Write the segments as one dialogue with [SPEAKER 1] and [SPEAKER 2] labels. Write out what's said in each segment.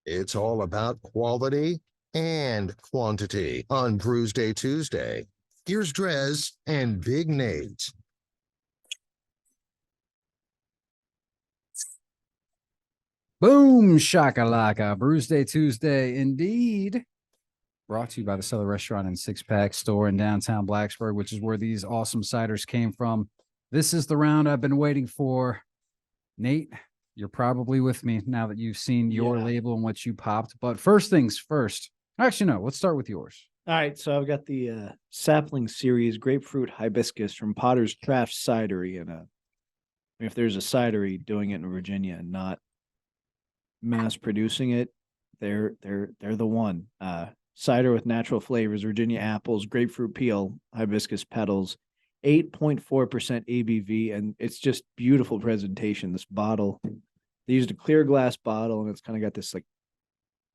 [SPEAKER 1] It's all about quality and quantity on Brewsday Tuesday. Here's DreZ and Big Nate.
[SPEAKER 2] Boom shakalaka. Brewsday Tuesday, indeed. Brought to you by the Cellar Restaurant and Six Pack Store in downtown Blacksburg, which is where these awesome ciders came from. This is the round I've been waiting for. Nate, you're probably with me now that you've seen your label and what you popped. But first things first. Actually, no, let's start with yours.
[SPEAKER 3] All right, so I've got the Sapling Series Grapefruit Hibiscus from Potter's Craft Cidery. And if there's a cidery doing it in Virginia and not mass producing it, they're the one. Cider with natural flavors, Virginia apples, grapefruit peel, hibiscus petals, 8.4% ABV, and it's just beautiful presentation. This bottle, they used a clear glass bottle, and it's kind of got this like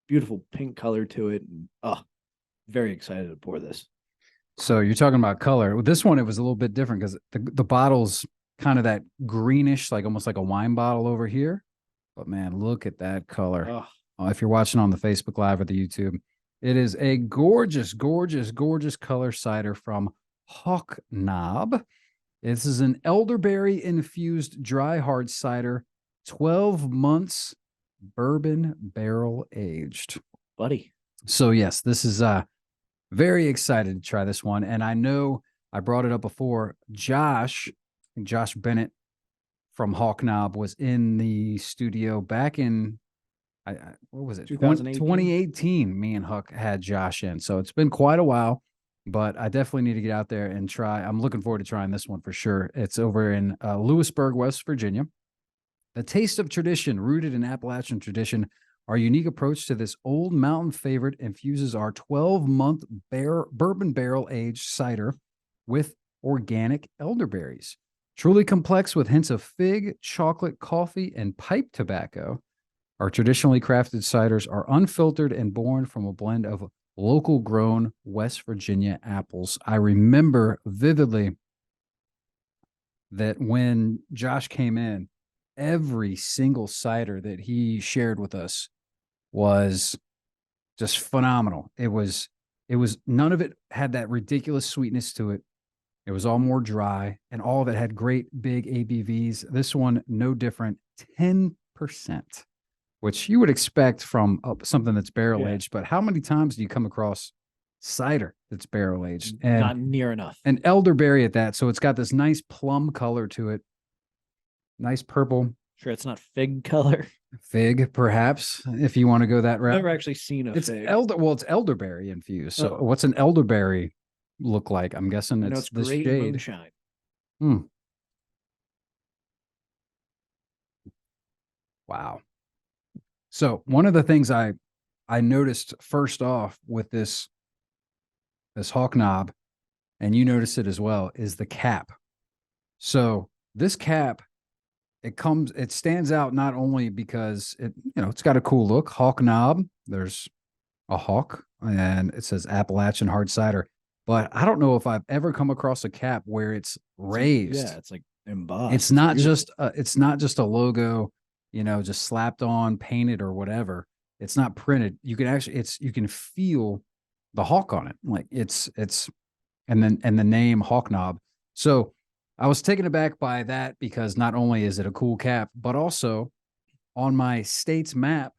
[SPEAKER 3] beautiful pink color to it. And very excited to pour this.
[SPEAKER 2] So you're talking about color. With this one, it was a little bit different because the bottle's kind of that greenish, like almost like a wine bottle over here. But man, look at that color. If you're watching on the Facebook Live or the YouTube, it is a gorgeous, gorgeous, gorgeous color cider from Hawk Knob. This is an elderberry infused dry hard cider, 12 months bourbon barrel aged.
[SPEAKER 3] Buddy.
[SPEAKER 2] So yes, this is very excited to try this one. And I know I brought it up before. Josh Bennett from Hawk Knob was in the studio back in what was it? 2018. Me and Huck had Josh in. So it's been quite a while, but I definitely need to get out there and try. I'm looking forward to trying this one for sure. It's over in Lewisburg, West Virginia. The taste of tradition, rooted in Appalachian tradition, our unique approach to this old mountain favorite infuses our 12-month bourbon barrel-aged cider with organic elderberries. Truly complex with hints of fig, chocolate, coffee, and pipe tobacco. Our traditionally crafted ciders are unfiltered and born from a blend of local grown West Virginia apples. I remember vividly that when Josh came in, every single cider that he shared with us was just phenomenal. It was none of it had that ridiculous sweetness to it. It was all more dry, and all of it had great big ABVs. This one, no different, 10%. Which you would expect from something that's barrel aged, but how many times do you come across cider that's barrel aged? And
[SPEAKER 3] not near enough.
[SPEAKER 2] An elderberry at that, so it's got this nice plum color to it, nice purple.
[SPEAKER 3] Sure, it's not fig color.
[SPEAKER 2] Fig, perhaps, if you want to go that route.
[SPEAKER 3] I've never actually seen a fig.
[SPEAKER 2] It's elderberry infused. So what's an elderberry look like? I'm guessing it's this
[SPEAKER 3] great
[SPEAKER 2] shade.
[SPEAKER 3] moonshine.
[SPEAKER 2] Wow. So one of the things I noticed first off with this Hawk Knob, and you notice it as well, is the cap. So this cap, it stands out not only because it's got a cool look. Hawk Knob, there's a hawk, and it says Appalachian hard cider. But I don't know if I've ever come across a cap where it's raised.
[SPEAKER 3] It's like embossed.
[SPEAKER 2] It's not just a logo, just slapped on, painted, or whatever. It's not printed. You can actually, you can feel the hawk on it. Like and the name Hawk Knob. So I was taken aback by that because not only is it a cool cap, but also on my state's map,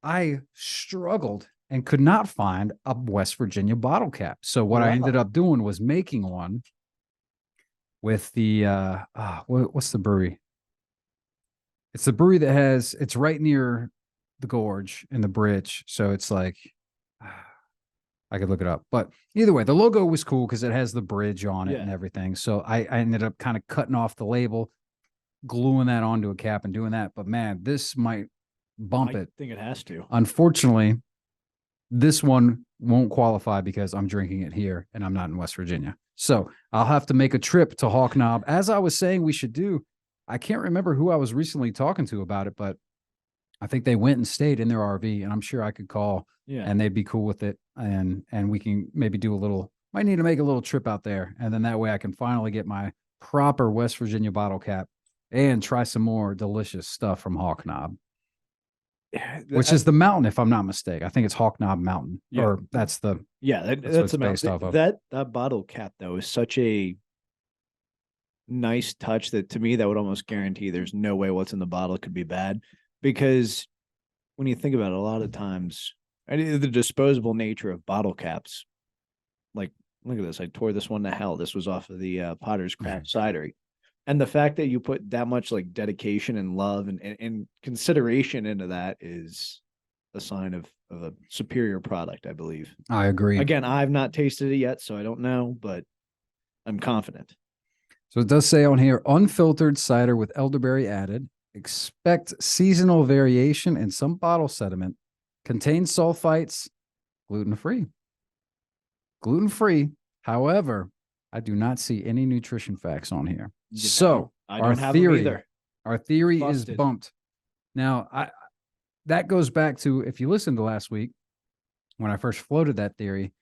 [SPEAKER 2] I struggled and could not find a West Virginia bottle cap. So what I ended up doing was making one with the, what's the brewery? It's the brewery that it's right near the gorge in the bridge. So it's like, I could look it up. But either way, the logo was cool because it has the bridge on it and everything. So I ended up kind of cutting off the label, gluing that onto a cap and doing that. But man, this might bump it.
[SPEAKER 3] I think it has to.
[SPEAKER 2] Unfortunately, this one won't qualify because I'm drinking it here and I'm not in West Virginia. So I'll have to make a trip to Hawk Knob. As I was saying we should do, I can't remember who I was recently talking to about it, but I think they went and stayed in their RV, and I'm sure I could call and they'd be cool with it. And we can maybe might need to make a little trip out there. And then that way I can finally get my proper West Virginia bottle cap and try some more delicious stuff from Hawk Knob. which is the mountain, if I'm not mistaken. I think it's Hawk Knob Mountain,
[SPEAKER 3] Yeah.
[SPEAKER 2] or that's the
[SPEAKER 3] yeah,
[SPEAKER 2] what
[SPEAKER 3] that's
[SPEAKER 2] it's
[SPEAKER 3] about
[SPEAKER 2] based off of.
[SPEAKER 3] that bottle cap though is such a nice touch that to me that would almost guarantee there's no way what's in the bottle could be bad, because when you think about it, a lot of times the disposable nature of bottle caps, like look at this, I tore this one to hell. This was off of the Potter's Craft Cidery. And the fact that you put that much like dedication and love and consideration into that is a sign of a superior product, I believe.
[SPEAKER 2] I agree.
[SPEAKER 3] Again, I've not tasted it yet, so I don't know, but I'm confident.
[SPEAKER 2] So it does say on here, unfiltered cider with elderberry added. Expect seasonal variation in some bottle sediment. Contains sulfites. Gluten-free. Gluten-free. However, I do not see any nutrition facts on here. So
[SPEAKER 3] I
[SPEAKER 2] our
[SPEAKER 3] don't have them
[SPEAKER 2] theory,
[SPEAKER 3] either.
[SPEAKER 2] our theory is
[SPEAKER 3] Busted.
[SPEAKER 2] bumped. Now, that goes back to, if you listened to last week, when I first floated that theory,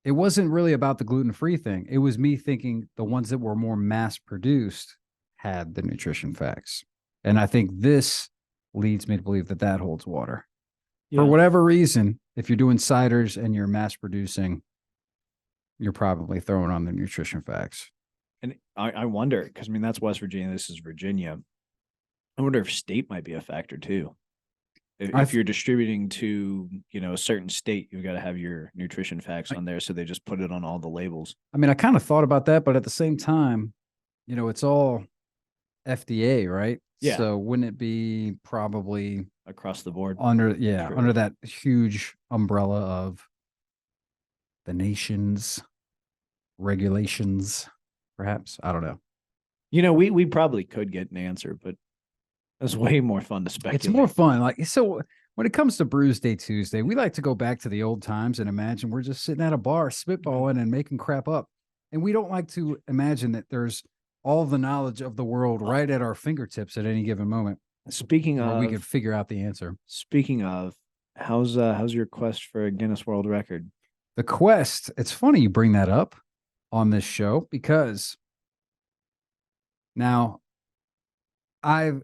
[SPEAKER 2] it wasn't really about the gluten-free thing. It was me thinking the ones that were more mass-produced had the nutrition facts. And I think this leads me to believe that that holds water.
[SPEAKER 3] Yeah.
[SPEAKER 2] For whatever reason, if you're doing ciders and you're mass-producing, you're probably throwing on the nutrition facts.
[SPEAKER 3] And I wonder, because I mean, that's West Virginia. This is Virginia. I wonder if state might be a factor too. If you're distributing to, a certain state, you've got to have your nutrition facts on there. So they just put it on all the labels.
[SPEAKER 2] I mean, I kind of thought about that, but at the same time, it's all FDA, right?
[SPEAKER 3] Yeah.
[SPEAKER 2] So wouldn't it be probably
[SPEAKER 3] Across the board?
[SPEAKER 2] under
[SPEAKER 3] True.
[SPEAKER 2] under that huge umbrella of the nation's regulations, perhaps? I don't know.
[SPEAKER 3] We probably could get an answer, but it's way more fun to speculate.
[SPEAKER 2] It's more fun. Like, so when it comes to Brewsday Tuesday, we like to go back to the old times and imagine we're just sitting at a bar spitballing and making crap up. And we don't like to imagine that there's all the knowledge of the world right at our fingertips at any given moment.
[SPEAKER 3] Speaking
[SPEAKER 2] where
[SPEAKER 3] of,
[SPEAKER 2] we could figure out the answer.
[SPEAKER 3] Speaking of, how's your quest for a Guinness World Record?
[SPEAKER 2] The quest, it's funny you bring that up on this show, because now I've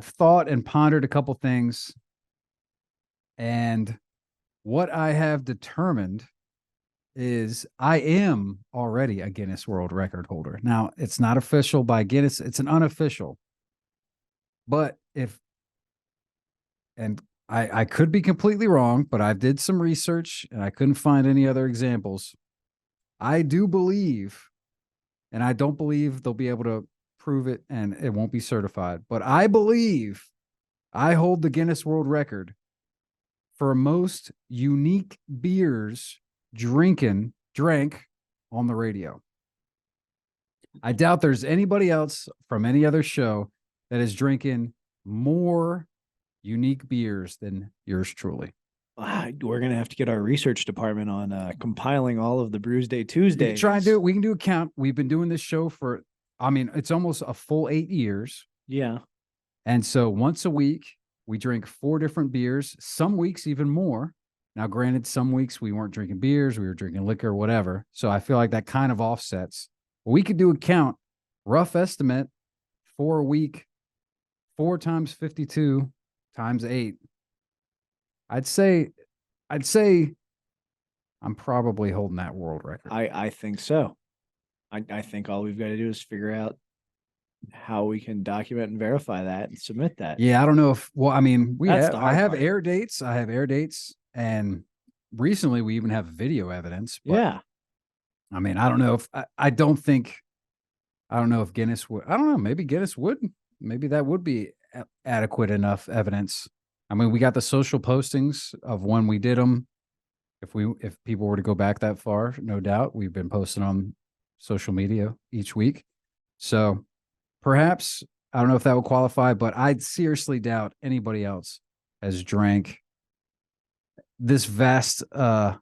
[SPEAKER 2] thought and pondered a couple things, and what I have determined is I am already a Guinness World Record holder. Now, it's not official by Guinness, it's an unofficial. But I could be completely wrong, but I did some research and I couldn't find any other examples. I do believe, and I don't believe they'll be able to prove it and it won't be certified, but I believe I hold the Guinness World Record for most unique beers drank on the radio. I doubt there's anybody else from any other show that is drinking more unique beers than yours truly.
[SPEAKER 3] We're gonna have to get our research department on compiling all of the Brewsday Tuesdays.
[SPEAKER 2] We can try and do it. We can do a count. We've been doing this show for, it's almost a full 8 years.
[SPEAKER 3] Yeah.
[SPEAKER 2] And so once a week, we drink 4 different beers, some weeks even more. Now, granted, some weeks we weren't drinking beers, we were drinking liquor, whatever. So I feel like that kind of offsets. But we could do a count, rough estimate, for a week, 4 times 52 times 8. I'd say I'm probably holding that world record.
[SPEAKER 3] I think so. I think all we've got to do is figure out how we can document and verify that and submit that.
[SPEAKER 2] Yeah, I don't know if, I have
[SPEAKER 3] part.
[SPEAKER 2] air dates. I have air dates. And recently we even have video evidence. But,
[SPEAKER 3] yeah.
[SPEAKER 2] I don't know if, I don't know if Guinness would, I don't know, maybe Guinness would, maybe that would be adequate enough evidence. We got the social postings of when we did them. If people were to go back that far, no doubt we've been posting on social media each week. So perhaps, I don't know if that would qualify, but I'd seriously doubt anybody else has drank this vast, an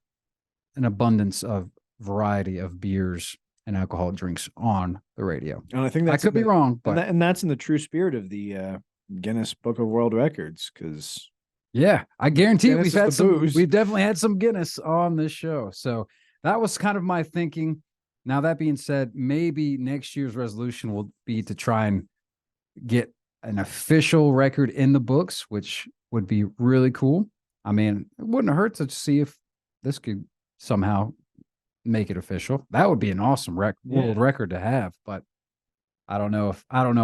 [SPEAKER 2] abundance of variety of beers and alcoholic drinks on the radio.
[SPEAKER 3] And I think
[SPEAKER 2] I could be wrong, but
[SPEAKER 3] and that's in the true spirit of the Guinness Book of World Records, because
[SPEAKER 2] yeah, I guarantee
[SPEAKER 3] Guinness
[SPEAKER 2] we've had
[SPEAKER 3] is the booze.
[SPEAKER 2] we've definitely had some Guinness on this show. So that was kind of my thinking. Now, that being said, maybe next year's resolution will be to try and get an official record in the books, which would be really cool. I mean, it wouldn't hurt to see if this could somehow make it official. That would be an awesome world record to have, but I don't know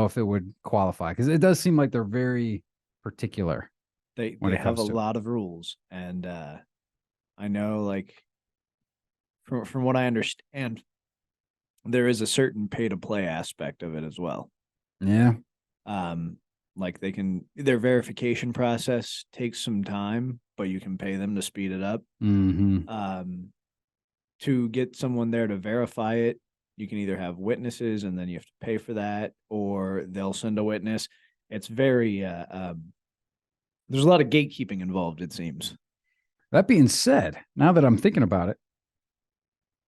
[SPEAKER 2] if it would qualify, because it does seem like they're very particular.
[SPEAKER 3] They
[SPEAKER 2] when it
[SPEAKER 3] have a
[SPEAKER 2] comes to it.
[SPEAKER 3] lot of rules, and I know, like, from what I understand, there is a certain pay to play aspect of it as well.
[SPEAKER 2] Yeah.
[SPEAKER 3] Like their verification process takes some time, but you can pay them to speed it up.
[SPEAKER 2] Mm-hmm.
[SPEAKER 3] To get someone there to verify it, you can either have witnesses and then you have to pay for that, or they'll send a witness. It's very there's a lot of gatekeeping involved, it seems.
[SPEAKER 2] That being said, now that I'm thinking about it,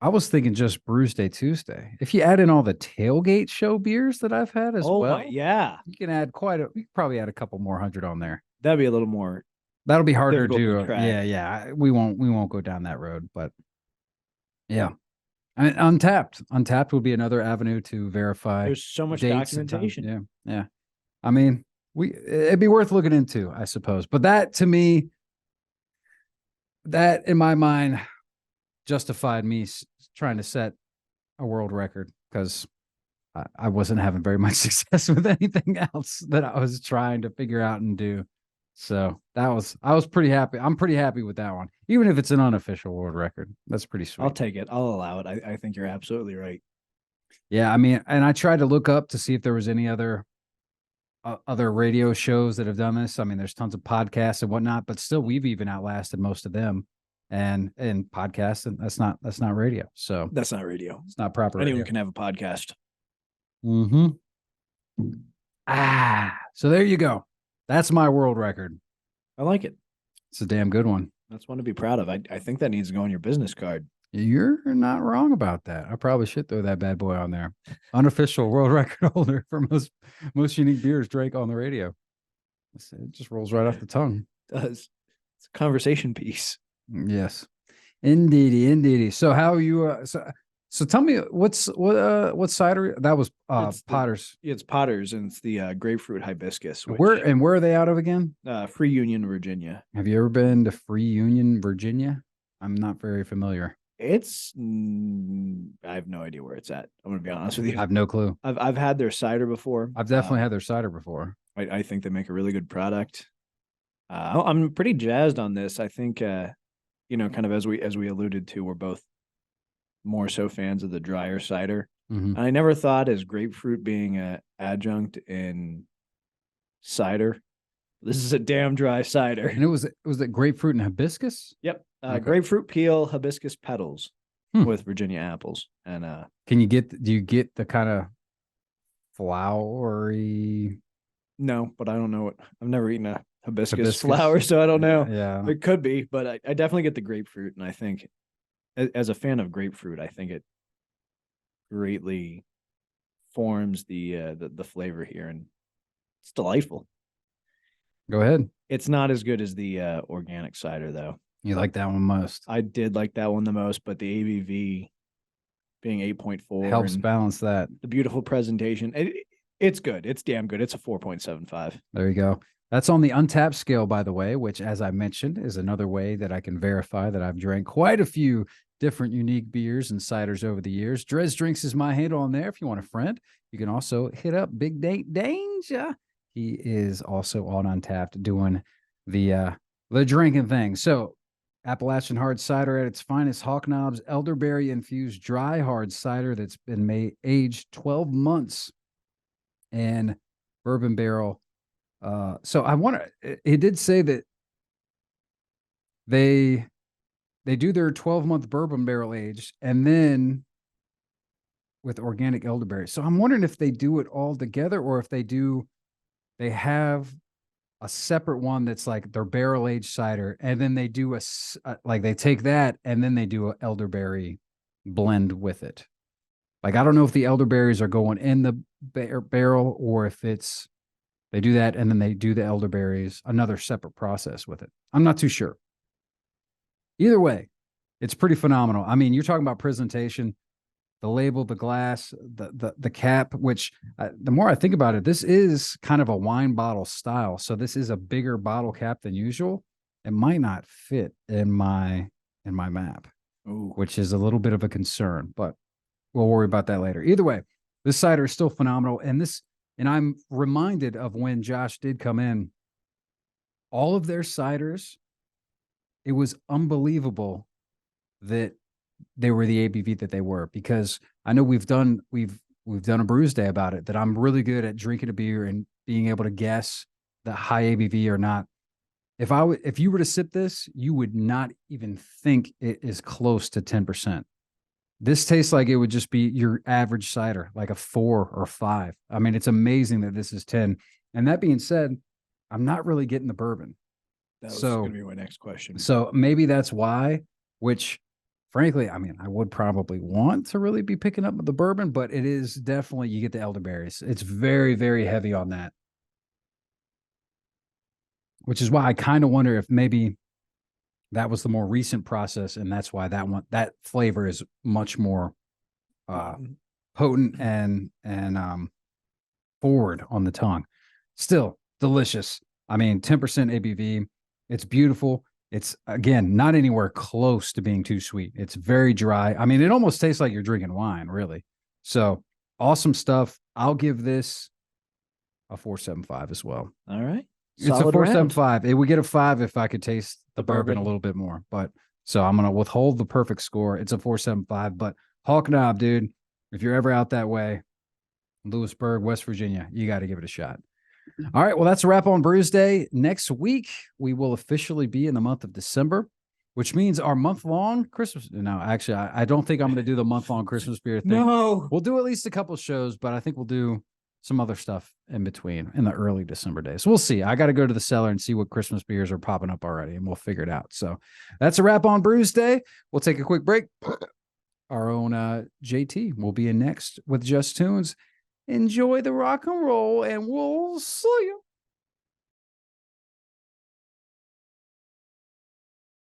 [SPEAKER 2] I was thinking just Brewsday Tuesday. If you add in all the tailgate show beers that I've had as well,
[SPEAKER 3] yeah,
[SPEAKER 2] you can add you could probably add a couple more hundred on there.
[SPEAKER 3] That'd be a little more.
[SPEAKER 2] That'll be harder
[SPEAKER 3] difficult
[SPEAKER 2] to
[SPEAKER 3] track.
[SPEAKER 2] yeah. We won't go down that road, but yeah. I mean, Untapped would be another avenue to verify.
[SPEAKER 3] There's so much
[SPEAKER 2] dates and times.
[SPEAKER 3] documentation.
[SPEAKER 2] Yeah. I mean, it'd be worth looking into, I suppose. But that, to me, that in my mind justified me trying to set a world record, because I wasn't having very much success with anything else that I was trying to figure out and do. So I was pretty happy. I'm pretty happy with that one, even if it's an unofficial world record. That's pretty sweet.
[SPEAKER 3] I'll take it. I'll allow it. I think you're absolutely right.
[SPEAKER 2] Yeah, I mean, and I tried to look up to see if there was any other radio shows that have done this. I mean, there's tons of podcasts and whatnot, but still, we've even outlasted most of them. And podcasts, and that's not radio. So
[SPEAKER 3] that's not radio.
[SPEAKER 2] It's not proper.
[SPEAKER 3] Anyone
[SPEAKER 2] radio.
[SPEAKER 3] can have a podcast.
[SPEAKER 2] Mm-hmm. So there you go. That's my world record.
[SPEAKER 3] I like it.
[SPEAKER 2] It's a damn good one.
[SPEAKER 3] That's one to be proud of. I think that needs to go on your business card.
[SPEAKER 2] You're not wrong about that. I probably should throw that bad boy on there. Unofficial world record holder for most unique beers drank on the radio. It just rolls right off the tongue.
[SPEAKER 3] It does. It's a conversation piece.
[SPEAKER 2] Yes, indeedy. So how you? So tell me what cider that was? Potter's.
[SPEAKER 3] It's Potter's, and it's the grapefruit hibiscus.
[SPEAKER 2] Where are they out of again?
[SPEAKER 3] Free Union, Virginia.
[SPEAKER 2] Have you ever been to Free Union, Virginia? I'm not very familiar.
[SPEAKER 3] It's I have no idea where it's at. I'm gonna be honest with you.
[SPEAKER 2] I have no clue.
[SPEAKER 3] I've had their cider before.
[SPEAKER 2] I've definitely had their cider before.
[SPEAKER 3] I think they make a really good product. I'm pretty jazzed on this. I think kind of as we alluded to, we're both more so fans of the drier cider.
[SPEAKER 2] Mm-hmm.
[SPEAKER 3] I never thought as grapefruit being an adjunct in cider. This is a damn dry cider.
[SPEAKER 2] And was it grapefruit and hibiscus?
[SPEAKER 3] Yep.
[SPEAKER 2] Okay.
[SPEAKER 3] Grapefruit peel, hibiscus petals with Virginia apples. And
[SPEAKER 2] do you get the kind of flowery?
[SPEAKER 3] No, but I don't know what. I've never eaten a hibiscus flower, so I don't know.
[SPEAKER 2] Yeah.
[SPEAKER 3] It could be, but I definitely get the grapefruit, and I think as a fan of grapefruit, I think it greatly forms the flavor here, and it's delightful.
[SPEAKER 2] Go ahead.
[SPEAKER 3] It's not as good as the organic cider, though.
[SPEAKER 2] You like that one most?
[SPEAKER 3] I did like that one the most, but the ABV being 8.4
[SPEAKER 2] helps balance that.
[SPEAKER 3] The beautiful presentation. It's good. It's damn good. It's a 4.75.
[SPEAKER 2] There you go. That's on the Untapped scale, by the way, which, as I mentioned, is another way that I can verify that I've drank quite a few different unique beers and ciders over the years. DreZ Drinks is my handle on there. If you want a friend, you can also hit up Big Date Danger. He is also on Untapped doing the drinking thing. So Appalachian hard cider at its finest, Hawk Knobs elderberry infused dry hard cider that's been aged 12 months in bourbon barrel. So I want to, he did say that they do their 12-month bourbon barrel aged and then with organic elderberry. So I'm wondering if they do it all together or if they have a separate one that's like their barrel aged cider, and then they do like they take that and then they do an elderberry blend with it. Like, I don't know if the elderberries are going in the barrel or if they do that and then they do the elderberries, another separate process with it. I'm not too sure. Either way, it's pretty phenomenal. I mean, you're talking about presentation. the label, the glass, the cap, which the more I think about it, this is kind of a wine bottle style. So this is a bigger bottle cap than usual. It might not fit in my map,
[SPEAKER 3] Ooh.
[SPEAKER 2] which is a little bit of a concern, but we'll worry about that later. Either way, this cider is still phenomenal. And I'm reminded of when Josh did come in, all of their ciders, it was unbelievable that they were the ABV that they were, because I know we've done a Brewsday about it, that I'm really good at drinking a beer and being able to guess the high ABV or not. If you were to sip this, you would not even think it is close to 10%. This tastes like it would just be your average cider, like a 4 or 5. I mean, it's amazing that this is 10. And that being said, I'm not really getting the bourbon.
[SPEAKER 3] That was
[SPEAKER 2] So-
[SPEAKER 3] going to be my next question.
[SPEAKER 2] So maybe that's why, which frankly, I mean, I would probably want to really be picking up the bourbon, but it is definitely, you get the elderberries. It's very, very heavy on that. Which is why I kind of wonder if maybe that was the more recent process, and that's why that flavor is much more potent and forward on the tongue. Still delicious. I mean, 10% ABV. It's beautiful. It's, again, not anywhere close to being too sweet. It's very dry. I mean, it almost tastes like you're drinking wine, really. So awesome stuff. I'll give this a 4.75 as well.
[SPEAKER 3] All right.
[SPEAKER 2] It's a
[SPEAKER 3] Solid round.
[SPEAKER 2] 4.75. It would get a 5 if I could taste the
[SPEAKER 3] The
[SPEAKER 2] bourbon a
[SPEAKER 3] bourbon.
[SPEAKER 2] little bit more. But so I'm going to withhold the perfect score. It's a 4.75. But Hawk Knob, dude, if you're ever out that way, Lewisburg, West Virginia, you got to give it a shot. All right. Well, that's a wrap on Brewsday. Next week, we will officially be in the month of December, which means our month-long Christmas. No, actually, I don't think I'm going to do the month-long Christmas beer thing.
[SPEAKER 3] No.
[SPEAKER 2] We'll do at least a couple shows, but I think we'll do some other stuff in between in the early December days. We'll see. I got to go to the cellar and see what Christmas beers are popping up already, and we'll figure it out. So that's a wrap on Brewsday. We'll take a quick break. Our own JT will be in next with Just Tunes. Enjoy the rock and roll, and we'll see you.